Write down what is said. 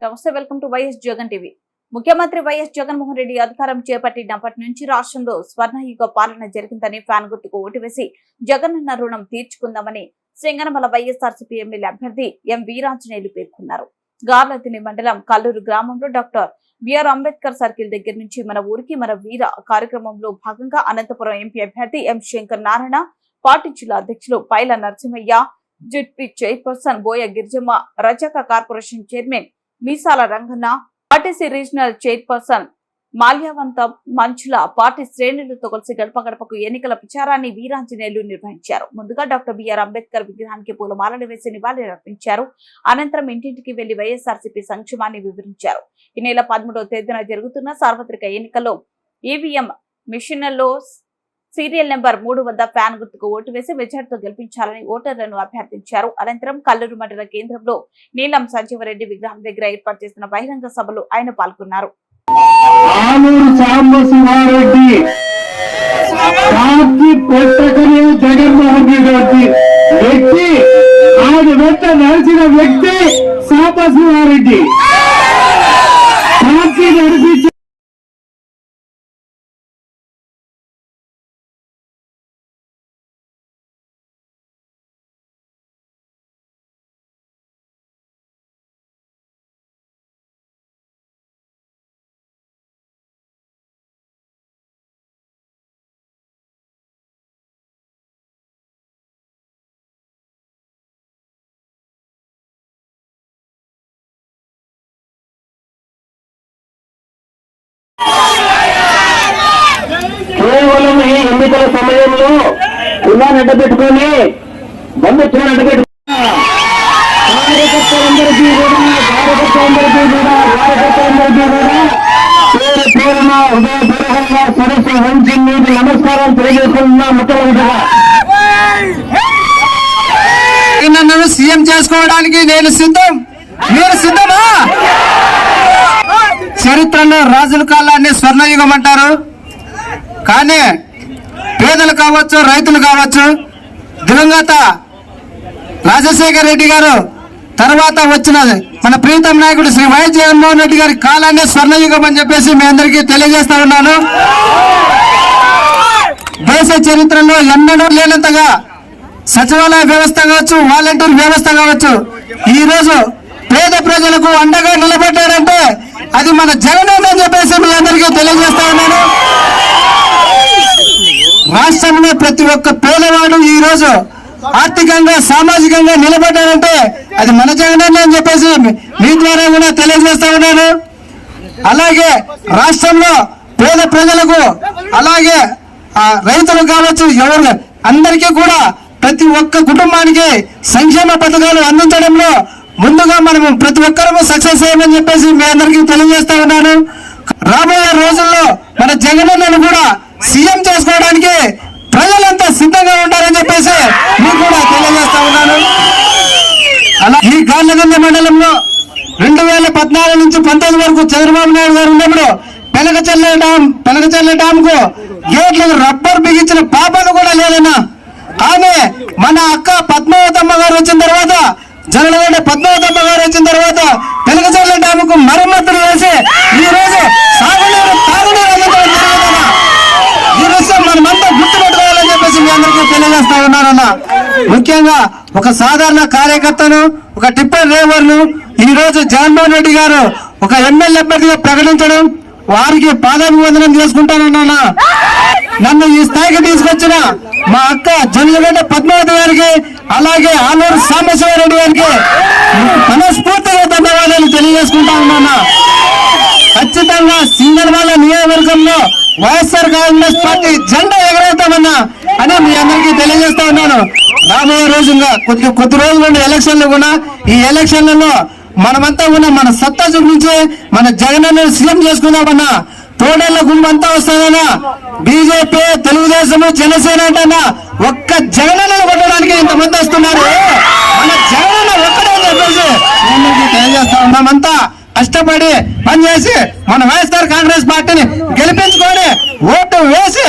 నమస్తే, welcome to YS Jagan TV. ముఖ్యమంత్రి YS Jaganmohan Reddy అధికారం చేపట్టినప్పటి నుంచి రాష్ట్రంలో స్వర్ణయుగ పాలన జరిగిందని ఫ్యాన్ గుర్తుకు ఓటు వేసి జగనన్న రుణం తీర్చుకుందామని సింగనమల వైఎస్ఆర్సీపీ ఎమ్మెల్యే అభ్యర్థి ఎం వీరాంజనేయులు పేర్కొన్నారు. గార్లదిని మండలం కల్లూరు గ్రామంలో డాక్టర్ బిఆర్ అంబేద్కర్ సర్కిల్ దగ్గర నుంచి మన ఊరికి మన వీర కార్యక్రమంలో భాగంగా అనంతపురం ఎంపీ అభ్యర్థి ఎం శంకర్ నారాయణ, పార్టీ జిల్లా అధ్యక్షులు Paila Narasimhaiah, ZP chairperson Boya Girijamma, Rajaka corporation chairman Meesala Ranganna, RTC regional chairperson Malyavantham Manchula party శ్రేణులతో కలిసి గడప గడపకు ఎన్నికల ప్రచారాన్ని వీరాంజనేయులు నిర్వహించారు. ముందుగా డాక్టర్ బిఆర్ అంబేద్కర్ విగ్రహానికి పూలమాలలు వేసి నివాళులర్పించారు. అనంతరం ఇంటింటికి వెళ్లి వైఎస్ఆర్సీపీ సంక్షేమాన్ని వివరించారు. ఈ నెల 13వ తేదీన జరుగుతున్న సార్వత్రిక ఎన్నికల్లో ఈవీఎం మిషన్లలో సీరియల్ నెంబర్ 3 వద్ద ఫ్యాన్ గుర్తుకు ఓటు వేసి మెజార్టీతో గెలిపించాలని ఓటర్లను అభ్యర్థించారు. అనంతరం కల్లూరు మండల కేంద్రంలో నీలం సంజీవరెడ్డి విగ్రహం దగ్గర ఏర్పాటు చేసిన బహిరంగ సభలో ఆయన పాల్గొన్నారు. కేవలం ఈ ఎన్నికల సమయంలో కులాన్ని అడ్డపెట్టుకొని బంధుత్వాన్ని అడ్డపెట్టుకుని కార్యకర్తలందరికీ పేరున హృదయపూర్వకంగా సరస్సు వంచి మీకు నమస్కారం తెలియజేస్తున్నా. ముఖ్యమంత్రిగా నన్ను సీఎం చేసుకోవడానికి నేను సిద్ధం, మీరు సిద్ధమా? చరిత్రలో రాజుల కాలాన్ని స్వర్ణయుగం అంటారు. కానీ పేదలు కావచ్చు, రైతులు కావచ్చు, దివంగత రాజశేఖర రెడ్డి గారు తర్వాత వచ్చిన మన ప్రీతం నాయకుడు శ్రీ వైఎస్ జగన్మోహన్ రెడ్డి గారి కాలాన్ని స్వర్ణయుగం అని చెప్పేసి మీ అందరికీ తెలియజేస్తా ఉన్నాను. దేశ చరిత్రలో ఎన్నడూ లేనంతగా సచివాలయ వ్యవస్థ కావచ్చు, వాలంటీర్ వ్యవస్థ కావచ్చు, ఈ రోజు పేద ప్రజలకు అండగా నిలబడ్డారంటే అది మన జగన్ అని చెప్పేసి మీ అందరికీ తెలియజేస్తా ఉన్నాను. రాష్ట్రంలో ప్రతి ఒక్క పేదవాడు ఈ రోజు ఆర్థికంగా, సామాజికంగా నిలబడ్డారంటే అది మన జగన్ అని చెప్పేసి మీ ద్వారా కూడా తెలియజేస్తా ఉన్నాను. అలాగే రాష్ట్రంలో పేద ప్రజలకు, అలాగే రైతులు కావచ్చు, ఎవరు అందరికీ కూడా ప్రతి ఒక్క కుటుంబానికి సంక్షేమ పథకాలు అందించడంలో ముందుగా మనము ప్రతి ఒక్కరూ సక్సెస్ అయ్యామని చెప్పేసి మీ అందరికీ తెలియజేస్తా ఉన్నాను. రాబోయే రోజుల్లో మన జగనన్నను కూడా సీఎం చేసుకోవడానికి ప్రజలంతా సిద్ధంగా ఉంటారని చెప్పేసి మీకు కూడా తెలియజేస్తా ఉన్నాను. అలా ఈ గార్లదిన్నె మండలంలో 2014 నుంచి 19 వరకు చంద్రబాబు నాయుడు గారు ఉన్నప్పుడు పెనకచెర్ల డామ్ కు గేట్లకు రబ్బర్ బిగించిన పాపను కూడా లేదన్నా. కానీ మన అక్క పద్మావతమ్మ గారు వచ్చిన తర్వాత, జనగడ్డ పద్మావతమ్మ గారు వచ్చిన తర్వాత పెనకచెర్ల డామ్ కు మరమ్మతులు వేసి ఈ రోజు సాగునీరు, తాగునీరు అందుకోవడం జరుగుతుందా. ఈ విషయం మనమంతా గుర్తుపెట్టుకోవాలని చెప్పేసి మీ అందరికీ తెలియజేస్తా ఉన్నారన్న. ముఖ్యంగా ఒక సాధారణ కార్యకర్తను, ఒక టిప్పర్ డ్రైవర్ను ఈ రోజు జగన్మోహన్ రెడ్డి గారు ఒక ఎమ్మెల్యే అభ్యర్థిగా ప్రకటించడం, వారికి పాదాభివందనం చేసుకుంటానన్నా. నన్ను ఈ స్థాయికి తీసుకొచ్చిన మా అక్క జనగడ్డ పద్మావతి గారికి, అలాగే ఆలూరు సాంబశివరెడ్డి గారికి మనస్ఫూర్తిగా ధన్యవాదాలు తెలియజేసుకుంటా ఉన్నాను. ఖచ్చితంగా సింగనమల నియోజకవర్గంలో వైఎస్ఆర్ కాంగ్రెస్ పార్టీ జెండా ఎగరేస్తామన్నా అని మీ అందరికీ తెలియజేస్తా ఉన్నాను. రాబోయే రోజుల్లో కొద్ది రోజులు ఎలక్షన్లు కూడా, ఈ ఎలక్షన్లలో మనమంతా కూడా మన సత్తా చూపించి మన జగన్ సీఎం చేసుకుందామన్నా. తోడేళ్ల గుంపంతా వస్తుందన్నా. బీజేపీ, తెలుగుదేశం, జనసేన అంటన్నా ఒక్క జగనన్నను కొట్టడానికి ఇంతమంది వస్తున్నారు. మన జగనన్న ఒక్కడే చెప్పేసి తెలియజేస్తా ఉన్నామంతా కష్టపడి పనిచేసి మన వైఎస్ఆర్ కాంగ్రెస్ పార్టీని గెలిపించుకొని ఓటు వేసి